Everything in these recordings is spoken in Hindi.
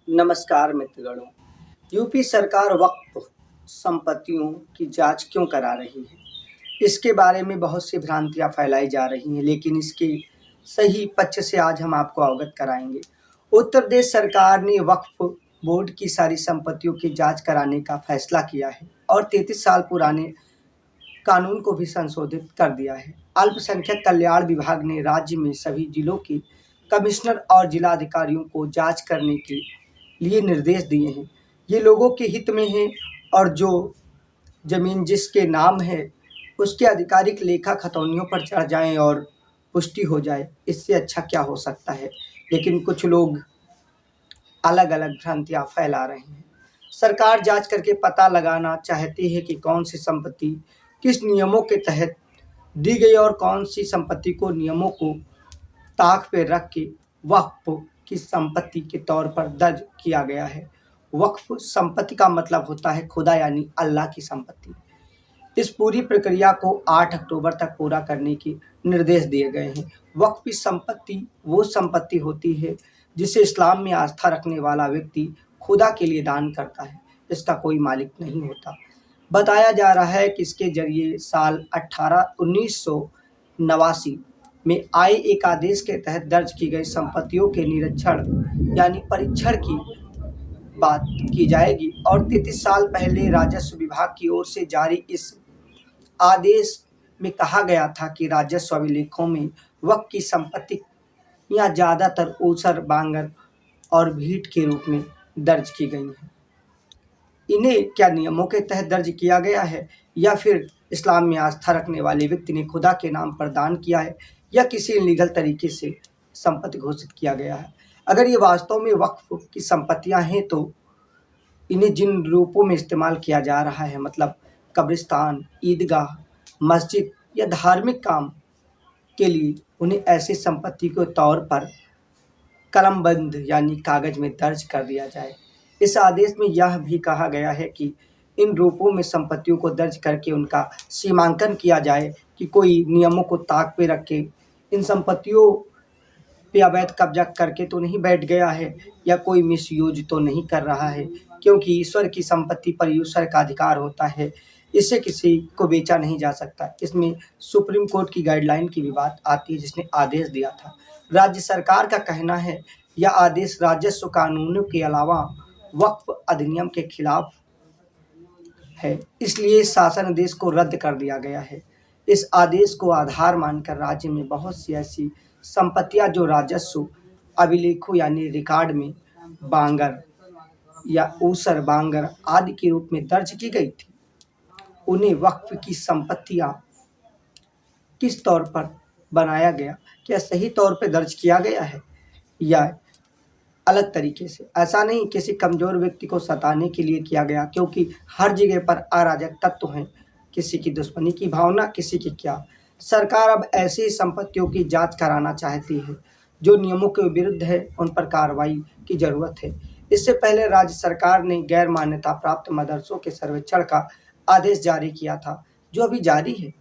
नमस्कार मित्रगणों। यूपी सरकार वक्फ संपत्तियों की जांच क्यों करा रही है? इसके बारे में बहुत सी भ्रांतियां फैलाई जा रही हैं, लेकिन इसके सही पक्ष से आज हम आपको अवगत कराएंगे। उत्तर प्रदेश सरकार ने वक्फ बोर्ड की सारी संपत्तियों की जांच कराने का फैसला किया है और 33 साल पुराने कानून को भी संशोधित कर दिया है। अल्पसंख्यक कल्याण विभाग ने राज्य में सभी जिलों के कमिश्नर और जिलाधिकारियों को जांच करने के लिए निर्देश दिए हैं। ये लोगों के हित में है और जो जमीन जिसके नाम है उसके आधिकारिक लेखा खतौनियों पर चढ़ जाएं और पुष्टि हो जाए, इससे अच्छा क्या हो सकता है। लेकिन कुछ लोग अलग अलग भ्रांतियां फैला रहे हैं। सरकार जांच करके पता लगाना चाहती है कि कौन सी संपत्ति किस नियमों के तहत दी गई और कौन सी संपत्ति को नियमों को ताक पे रख के वक्फ की संपत्ति के तौर पर दर्ज किया गया है। वक्फ संपत्ति का मतलब होता है खुदा यानी अल्लाह की संपत्ति। इस पूरी प्रक्रिया को 8 अक्टूबर तक पूरा करने के निर्देश दिए गए हैं। वक्फ की संपत्ति वो संपत्ति होती है जिसे इस्लाम में आस्था रखने वाला व्यक्ति खुदा के लिए दान करता है। इसका कोई मालिक नहीं होता। बताया जा रहा है कि इसके जरिए साल 1989 में आए एक आदेश के तहत दर्ज की गई संपत्तियों के निरीक्षण यानी परीक्षण की बात की जाएगी और 33 साल पहले राजस्व विभाग की ओर से जारी इस आदेश में कहा गया था कि राजस्व अभिलेखों में वक्फ की संपत्तियां ज़्यादातर ऊसर, बांगर और भीट के रूप में दर्ज की गई हैं। इन्हें क्या नियमों के तहत दर्ज किया गया है या फिर इस्लाम में आस्था रखने वाले व्यक्ति ने खुदा के नाम पर दान किया है या किसी इलीगल तरीके से संपत्ति घोषित किया गया है। अगर ये वास्तव में वक्फ की संपत्तियां हैं तो इन्हें जिन रूपों में इस्तेमाल किया जा रहा है, मतलब कब्रिस्तान, ईदगाह, मस्जिद या धार्मिक काम के लिए, उन्हें ऐसी संपत्ति के तौर पर कलमबंद यानी कागज में दर्ज कर दिया जाए। इस आदेश में यह भी कहा गया है कि इन रूपों में संपत्तियों को दर्ज करके उनका सीमांकन किया जाए कि कोई नियमों को ताक पे रख के इन संपत्तियों पे अवैध कब्जा करके तो नहीं बैठ गया है या कोई मिसयूज तो नहीं कर रहा है, क्योंकि ईश्वर की संपत्ति पर ईश्वर का अधिकार होता है। इससे किसी को बेचा नहीं जा सकता। इसमें सुप्रीम कोर्ट की गाइडलाइन की भी बात आती है जिसने आदेश दिया था। राज्य सरकार का कहना है यह आदेश राजस्व कानूनों के अलावा वक्फ अधिनियम के खिलाफ है, इसलिए शासन आदेश को रद्द कर दिया गया है। इस आदेश को आधार मानकर राज्य में बहुत सी ऐसी संपत्तियां जो राजस्व अभिलेखों यानी रिकॉर्ड में बांगर या ऊसर, बांगर आदि के रूप में दर्ज की गई थी, उन्हें वक्फ की संपत्तियां किस तौर पर बनाया गया, क्या सही तौर पर दर्ज किया गया है या अलग तरीके से। ऐसा नहीं किसी कमजोर व्यक्ति को सताने के लिए किया गया, क्योंकि हर जगह पर अराजक तत्व हैं, किसी की दुश्मनी की भावना, किसी की क्या। सरकार अब ऐसी संपत्तियों की जांच कराना चाहती है जो नियमों के विरुद्ध है, उन पर कार्रवाई की जरूरत है। इससे पहले राज्य सरकार ने गैर मान्यता प्राप्त मदरसों के सर्वेक्षण का आदेश जारी किया था, जो अभी जारी है।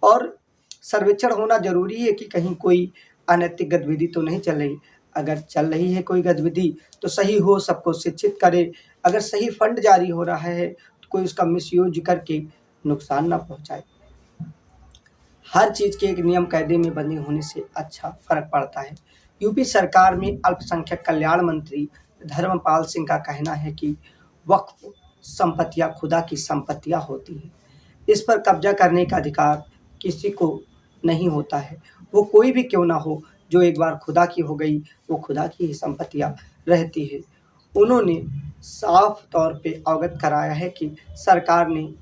और सर्वेक्षण होना जरूरी है कि कहीं कोई अनैतिक गतिविधि तो नहीं चल रही। अगर चल रही है कोई गतिविधि तो सही हो, सबको शिक्षित करे। अगर सही फंड जारी हो रहा है तो कोई उसका मिसयूज करके नुकसान ना पहुंचाए। हर चीज के एक नियम कायदे में बंधे होने से अच्छा फर्क पड़ता है। यूपी सरकार में अल्पसंख्यक कल्याण मंत्री धर्मपाल सिंह का कहना है कि वक्फ संपत्तियां खुदा की संपत्तियां होती हैं। इस पर कब्जा करने का अधिकार किसी को नहीं होता है, वो कोई भी क्यों ना हो। जो एक बार खुदा की हो गई वो खुदा की ही संपत्तियां रहती है। उन्होंने साफ तौर पे अवगत कराया है कि सरकार ने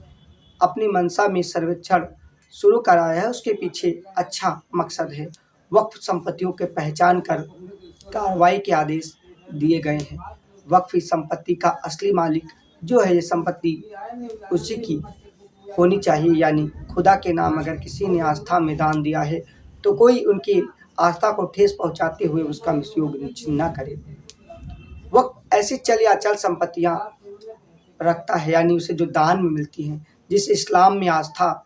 अपनी मंशा में सर्वेक्षण शुरू कराया है, उसके पीछे अच्छा मकसद है। वक्फ संपत्तियों के पहचान कर कार्रवाई के आदेश दिए गए हैं। वक्फ संपत्ति का असली मालिक जो है, ये संपत्ति उसी की होनी चाहिए, यानी खुदा के नाम अगर किसी ने आस्था में दान दिया है तो कोई उनकी आस्था को ठेस पहुंचाते हुए उसका मिसयूज न करे। वक्फ ऐसी चल या अचल संपत्तियां रखता है, यानी उसे जो दान में मिलती हैं, जिस इस्लाम में आस्था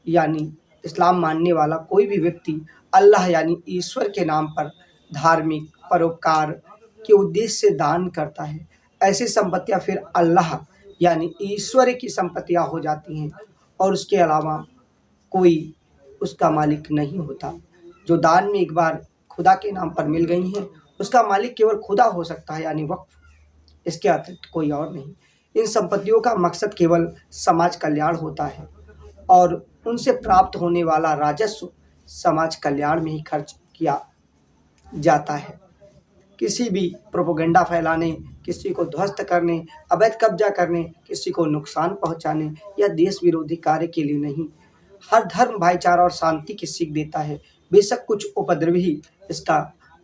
यानी इस्लाम मानने वाला कोई भी व्यक्ति अल्लाह यानी ईश्वर के नाम पर धार्मिक परोपकार के उद्देश्य से दान करता है, ऐसी संपत्तियां फिर अल्लाह यानी ईश्वर की संपत्तियां हो जाती हैं और उसके अलावा कोई उसका मालिक नहीं होता। जो दान में एक बार खुदा के नाम पर मिल गई हैं, उसका मालिक केवल खुदा हो सकता है यानी वक्फ, इसके अतिरिक्त कोई और नहीं। इन संपत्तियों का मकसद केवल समाज कल्याण होता है और उनसे प्राप्त होने वाला राजस्व समाज कल्याण में ही खर्च किया जाता है। किसी भी प्रोपेगेंडा फैलाने, किसी को ध्वस्त करने, अवैध कब्जा करने, किसी को नुकसान पहुंचाने या देश विरोधी कार्य के लिए नहीं। हर धर्म भाईचारा और शांति की सीख देता है। बेशक कुछ उपद्रवी इसका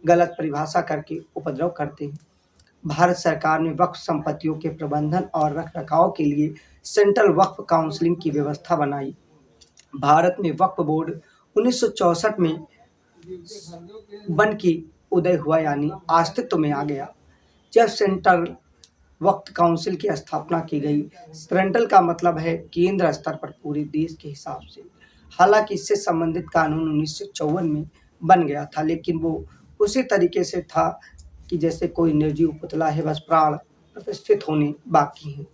गलत परिभाषा करके उपद्रव करते हैं। भारत सरकार ने वक्फ संपत्तियों के प्रबंधन और रखरखाव के लिए सेंट्रल वक्फ काउंसिल की व्यवस्था बनाई। भारत में वक्फ बोर्ड 1964 में बन की उदय हुआ यानी अस्तित्व में आ गया। जब सेंट्रल वक्फ काउंसिल की स्थापना की गई, सेंट्रल का मतलब है केंद्र स्तर पर पूरे देश के हिसाब से। हालांकि इससे संबंधित कानून 1954 में बन गया था, लेकिन वो उसी तरीके से था कि जैसे कोई निर्जीव पुतला है, बस प्राण प्रतिष्ठित होने बाकी हैं।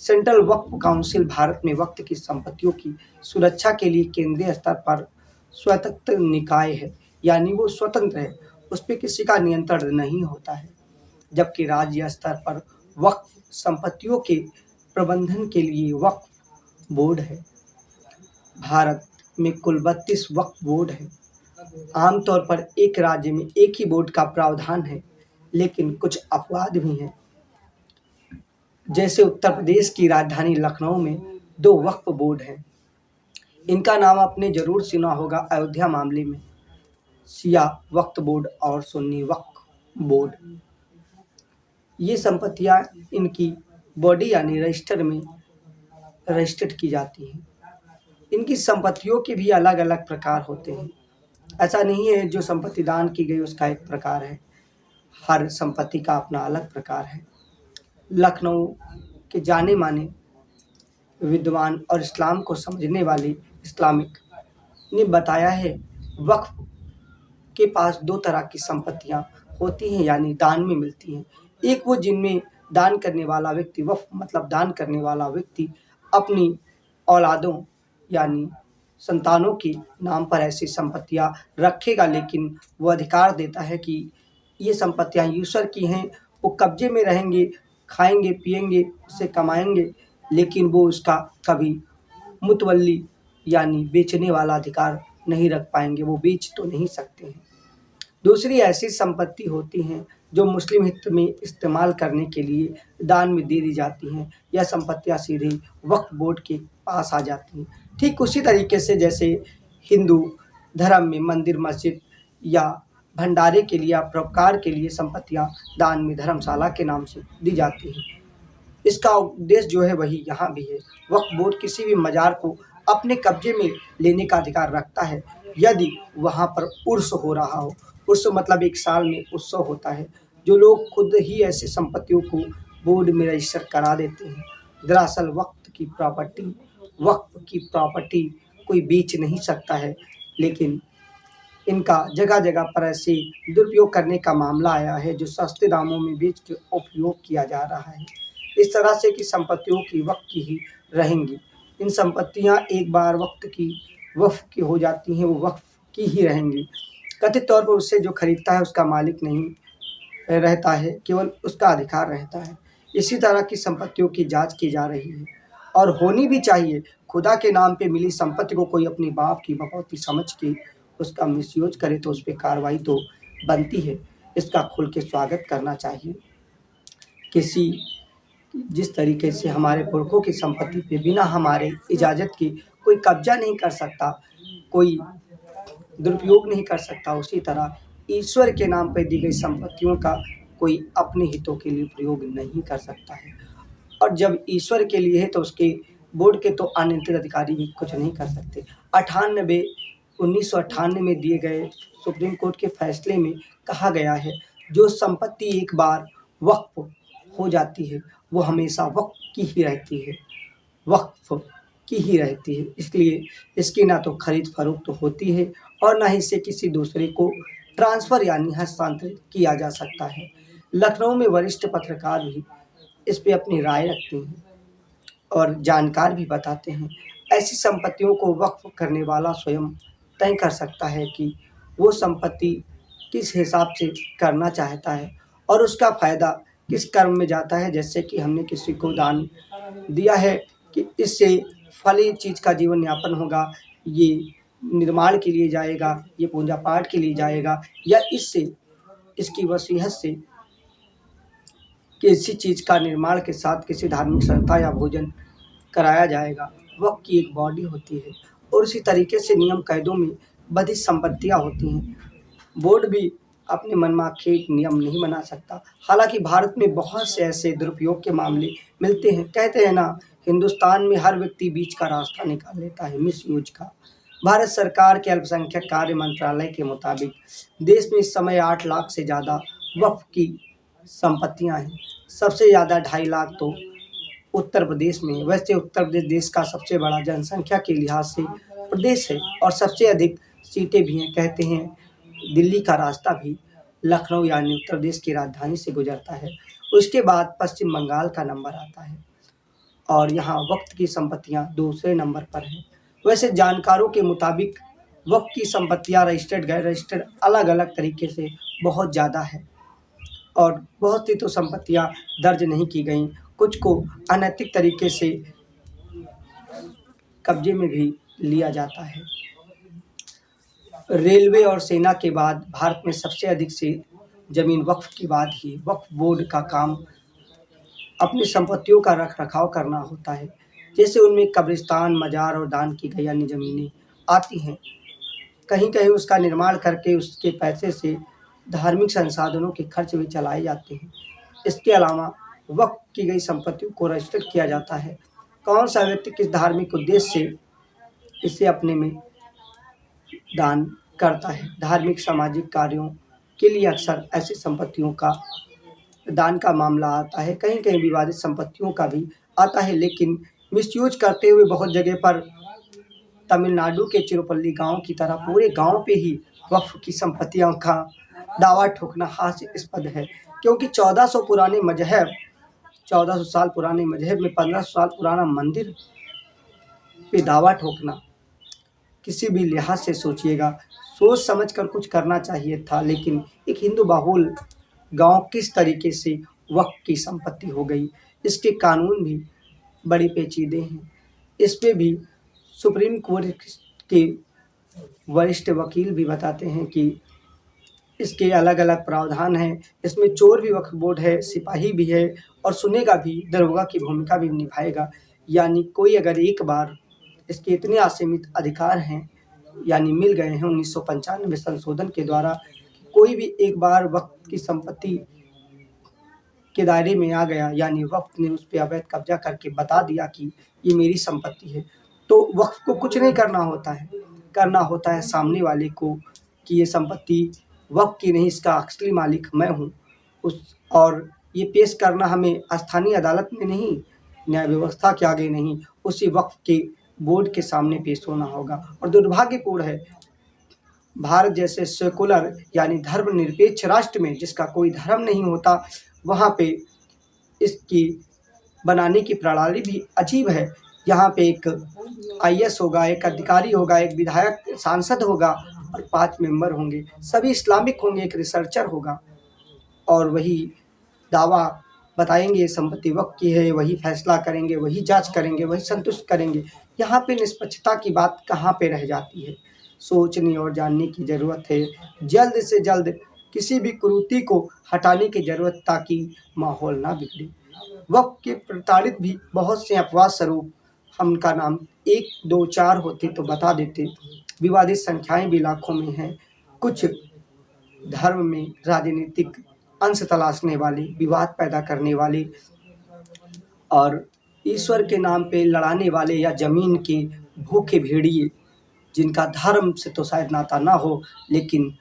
सेंट्रल वक्फ काउंसिल भारत में वक्फ की संपत्तियों की सुरक्षा के लिए केंद्रीय स्तर पर स्वतंत्र निकाय है, यानी वो स्वतंत्र है, उस पर किसी का नियंत्रण नहीं होता है। जबकि राज्य स्तर पर वक्फ संपत्तियों के प्रबंधन के लिए वक्फ बोर्ड है। भारत में कुल 32 वक्फ बोर्ड है। आमतौर पर एक राज्य में एक ही बोर्ड का प्रावधान है, लेकिन कुछ अपवाद भी हैं। जैसे उत्तर प्रदेश की राजधानी लखनऊ में 2 वक्फ बोर्ड हैं। इनका नाम आपने जरूर सुना होगा अयोध्या मामले में, शिया वक्फ बोर्ड और सुन्नी वक्फ बोर्ड। ये संपत्तियां इनकी बॉडी यानी रजिस्टर में रजिस्टर्ड की जाती हैं। इनकी संपत्तियों के भी अलग अलग प्रकार होते हैं। ऐसा नहीं है जो संपत्ति दान की गई उसका एक प्रकार है, हर संपत्ति का अपना अलग प्रकार है। लखनऊ के जाने माने विद्वान और इस्लाम को समझने वाले इस्लामिक ने बताया है, वक्फ के पास 2 तरह की संपत्तियां होती हैं यानी दान में मिलती हैं। एक वो जिनमें दान करने वाला व्यक्ति, वक्फ मतलब दान करने वाला व्यक्ति अपनी औलादों यानी संतानों के नाम पर ऐसी संपत्तियां रखेगा, लेकिन वो अधिकार देता है कि ये संपत्तियां ईश्वर की हैं, वो कब्जे में रहेंगे, खाएंगे पिएंगे, उससे कमाएंगे, लेकिन वो उसका कभी मुतवल्ली यानी बेचने वाला अधिकार नहीं रख पाएंगे, वो बेच तो नहीं सकते हैं। दूसरी ऐसी संपत्ति होती हैं जो मुस्लिम हित में इस्तेमाल करने के लिए दान में दे दी जाती हैं। यह संपत्तियां सीधे वक्फ बोर्ड के पास आ जाती हैं। ठीक उसी तरीके से जैसे हिंदू धर्म में मंदिर, मस्जिद या भंडारे के लिए या परोपकार के लिए संपत्तियां दान में धर्मशाला के नाम से दी जाती हैं। इसका उद्देश्य जो है वही यहाँ भी है। वक्फ बोर्ड किसी भी मजार को अपने कब्जे में लेने का अधिकार रखता है यदि वहाँ पर उर्स हो रहा हो। उर्स मतलब एक साल में उत्सव होता है। जो लोग खुद ही ऐसी संपत्तियों को बोर्ड में रजिस्टर करा देते हैं। दरअसल वक्फ की प्रॉपर्टी कोई बेच नहीं सकता है, लेकिन इनका जगह जगह पर ऐसे दुरुपयोग करने का मामला आया है जो सस्ते दामों में बेच के उपयोग किया जा रहा है, इस तरह से कि संपत्तियों की वक्फ की ही रहेंगी। इन संपत्तियां एक बार वक्फ की हो जाती हैं, वो वक्फ की ही रहेंगी। कथित तौर पर उससे जो खरीदता है उसका मालिक नहीं रहता है, केवल उसका अधिकार रहता है। इसी तरह की संपत्तियों की जांच की जा रही है और होनी भी चाहिए। खुदा के नाम पे मिली संपत्ति को कोई अपनी बाप की बकौती समझ के उसका मिसयूज करे तो उस पर कार्रवाई तो बनती है। इसका खुल के स्वागत करना चाहिए। जिस तरीके से हमारे पुरखों की संपत्ति पे बिना हमारे इजाज़त के कोई कब्जा नहीं कर सकता, कोई दुरुपयोग नहीं कर सकता, उसी तरह ईश्वर के नाम पर दी गई संपत्तियों का कोई अपने हितों के लिए प्रयोग नहीं कर सकता है। और जब ईश्वर के लिए है तो उसके बोर्ड के तो अनियंत्रित अधिकारी भी कुछ नहीं कर सकते। 1998 में दिए गए सुप्रीम कोर्ट के फैसले में कहा गया है, जो संपत्ति एक बार वक्फ हो जाती है वो हमेशा वक्फ की ही रहती है। इसलिए इसकी ना तो खरीद फरोख्त होती है और ना ही इसे किसी दूसरे को ट्रांसफ़र यानी हस्तांतरित किया जा सकता है। लखनऊ में वरिष्ठ पत्रकार भी इस पे अपनी राय रखते हैं और जानकार भी बताते हैं। ऐसी संपत्तियों को वक्फ करने वाला स्वयं तय कर सकता है कि वो संपत्ति किस हिसाब से करना चाहता है और उसका फ़ायदा किस कर्म में जाता है। जैसे कि हमने किसी को दान दिया है कि इससे फली चीज़ का जीवन यापन होगा, ये निर्माण के लिए जाएगा, ये पूजा पाठ के लिए जाएगा, या इससे इसकी वसीयत से किसी चीज़ का निर्माण के साथ किसी धार्मिक संस्था या भोजन कराया जाएगा। वक़्फ़ की एक बॉडी होती है और उसी तरीके से नियम कायदों में बधी संपत्तियाँ होती हैं। बोर्ड भी अपने मनमाखे नियम नहीं बना सकता। हालाँकि भारत में बहुत से ऐसे दुरुपयोग के मामले मिलते हैं। कहते हैं ना, हिंदुस्तान में हर व्यक्ति बीच का रास्ता निकाल लेता है मिसयूज का। भारत सरकार के अल्पसंख्यक कार्य मंत्रालय के मुताबिक देश में इस समय 8 लाख से ज़्यादा वक्फ की संपत्तियां हैं। सबसे ज़्यादा 2.5 लाख तो उत्तर प्रदेश में है। वैसे उत्तर प्रदेश देश का सबसे बड़ा जनसंख्या के लिहाज से प्रदेश है और सबसे अधिक सीटें भी हैं। कहते हैं दिल्ली का रास्ता भी लखनऊ यानी उत्तर प्रदेश की राजधानी से गुजरता है। उसके बाद पश्चिम बंगाल का नंबर आता है और यहाँ वक्त की संपत्तियाँ दूसरे नंबर पर हैं। वैसे जानकारों के मुताबिक वक्त की संपत्तियाँ रजिस्टर्ड गैर रजिस्टर्ड अलग अलग तरीके से बहुत ज़्यादा है और बहुत सी तो संपत्तियाँ दर्ज नहीं की गईं। कुछ को अनैतिक तरीके से कब्जे में भी लिया जाता है। रेलवे और सेना के बाद भारत में सबसे अधिक से ज़मीन वक्फ के बाद ही वक्फ बोर्ड का काम अपनी संपत्तियों का रख रखाव करना होता है। जैसे उनमें कब्रिस्तान, मज़ार और दान की गई अन्य ज़मीनें आती हैं। कहीं कहीं उसका निर्माण करके उसके पैसे से धार्मिक संसाधनों के खर्च भी चलाए जाते हैं। इसके अलावा वक्फ की गई संपत्तियों को रजिस्टर किया जाता है। कौन सा व्यक्ति किस धार्मिक उद्देश्य से इसे अपने में दान करता है। धार्मिक सामाजिक कार्यों के लिए अक्सर ऐसी संपत्तियों का दान का मामला आता है। कहीं कहीं विवादित संपत्तियों का भी आता है, लेकिन मिसयूज करते हुए बहुत जगह पर तमिलनाडु के चिरुपल्ली गांव की तरह पूरे गांव पे ही वक्फ की संपत्तियों का दावा ठोकना हास्यास्पद है। क्योंकि 1400 साल पुराने मजहब में 1500 साल पुराना मंदिर पे दावा ठोकना किसी भी लिहाज से सोचिएगा, सोच समझ कर कुछ करना चाहिए था। लेकिन एक हिंदू बहुल गांव किस तरीके से वक्फ की संपत्ति हो गई, इसके कानून भी बड़े पेचीदे हैं। इस पे भी सुप्रीम कोर्ट के वरिष्ठ वकील भी बताते हैं कि इसके अलग अलग प्रावधान हैं। इसमें चोर भी वक्फ बोर्ड है, सिपाही भी है और सुनेगा भी, दरोगा की भूमिका भी निभाएगा। यानी कोई अगर एक बार इसके इतने असीमित अधिकार हैं, यानी मिल गए हैं 1995 संशोधन के द्वारा, कोई भी एक बार वक्फ की संपत्ति के दायरे में आ गया, यानी वक्फ ने उस पर अवैध कब्जा करके बता दिया कि ये मेरी संपत्ति है, तो वक्फ को कुछ नहीं करना होता है। करना होता है सामने वाले को कि ये संपत्ति वक्फ की नहीं, इसका असली मालिक मैं हूँ। और ये पेश करना हमें स्थानीय अदालत में नहीं, न्याय व्यवस्था के आगे नहीं, उसी वक्फ के बोर्ड के सामने पेश होना होगा। और दुर्भाग्यपूर्ण है, भारत जैसे सेकुलर यानी धर्मनिरपेक्ष राष्ट्र में जिसका कोई धर्म नहीं होता, वहाँ पे इसकी बनाने की प्रणाली भी अजीब है। यहाँ पे एक आईएएस होगा, एक अधिकारी होगा, एक विधायक, सांसद होगा और 5 मेंबर होंगे, सभी इस्लामिक होंगे, एक रिसर्चर होगा और वही दावा बताएंगे संपत्ति वक्फ की है, वही फैसला करेंगे, वही जांच करेंगे, वही संतुष्ट करेंगे। यहाँ पे निष्पक्षता की बात कहाँ पे रह जाती है। सोचने और जानने की ज़रूरत है। जल्द से जल्द किसी भी कुरीति को हटाने की ज़रूरत, ताकि माहौल ना बिगड़े। वक्फ के प्रताड़ित भी बहुत से अपवाद स्वरूप, हम उनका नाम 1, 2, 4 होते तो बता देते। विवादित संख्याएं भी लाखों में हैं। कुछ धर्म में राजनीतिक अंश तलाशने वाले, विवाद पैदा करने वाले और ईश्वर के नाम पे लड़ाने वाले या जमीन के भूखे भेड़िए, जिनका धर्म से तो शायद नाता ना हो, लेकिन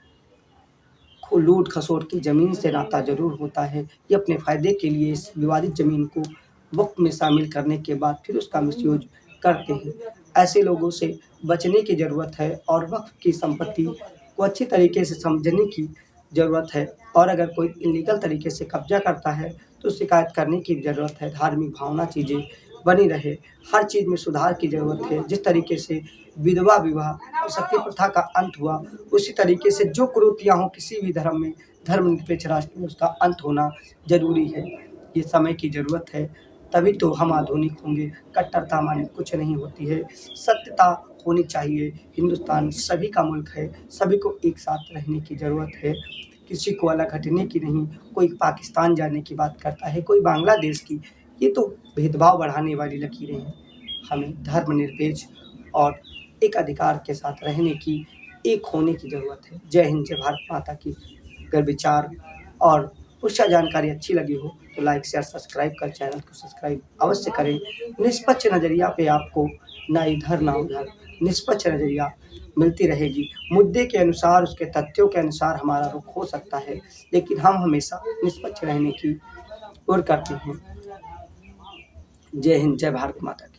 लूट खसोट की ज़मीन से नाता ज़रूर होता है। ये अपने फ़ायदे के लिए इस विवादित ज़मीन को वक्फ में शामिल करने के बाद फिर उसका मिसयूज करते हैं। ऐसे लोगों से बचने की ज़रूरत है और वक्फ की संपत्ति को अच्छी तरीके से समझने की ज़रूरत है और अगर कोई इल्लीगल तरीके से कब्ज़ा करता है तो शिकायत करने की ज़रूरत है। धार्मिक भावना चीज़ें बनी रहे, हर चीज़ में सुधार की ज़रूरत है। जिस तरीके से विधवा विवाह और सती प्रथा का अंत हुआ, उसी तरीके से जो कुरीतियाँ हों किसी भी धर्म में, धर्मनिरपेक्ष राष्ट्र में उसका अंत होना ज़रूरी है। ये समय की ज़रूरत है, तभी तो हम आधुनिक होंगे। कट्टरता माने कुछ नहीं होती है, सत्यता होनी चाहिए। हिंदुस्तान सभी का मुल्क है, सभी को एक साथ रहने की ज़रूरत है, किसी को अलग हटने की नहीं। कोई पाकिस्तान जाने की बात करता है, कोई बांग्लादेश की, ये तो भेदभाव बढ़ाने वाली लकीरें हैं। हमें धर्मनिरपेक्ष और एक अधिकार के साथ रहने की, एक होने की ज़रूरत है। जय हिंद, जय भारत माता की। अगर विचार और पुष्ट जानकारी अच्छी लगी हो तो लाइक, शेयर, सब्सक्राइब कर चैनल को सब्सक्राइब अवश्य करें। निष्पक्ष नज़रिया पे आपको ना इधर ना उधर निष्पक्ष नज़रिया मिलती रहेगी। मुद्दे के अनुसार, उसके तथ्यों के अनुसार हमारा रुख हो सकता है, लेकिन हम हमेशा निष्पक्ष रहने की ओर करते हैं। जय हिंद, जय भारत माता की।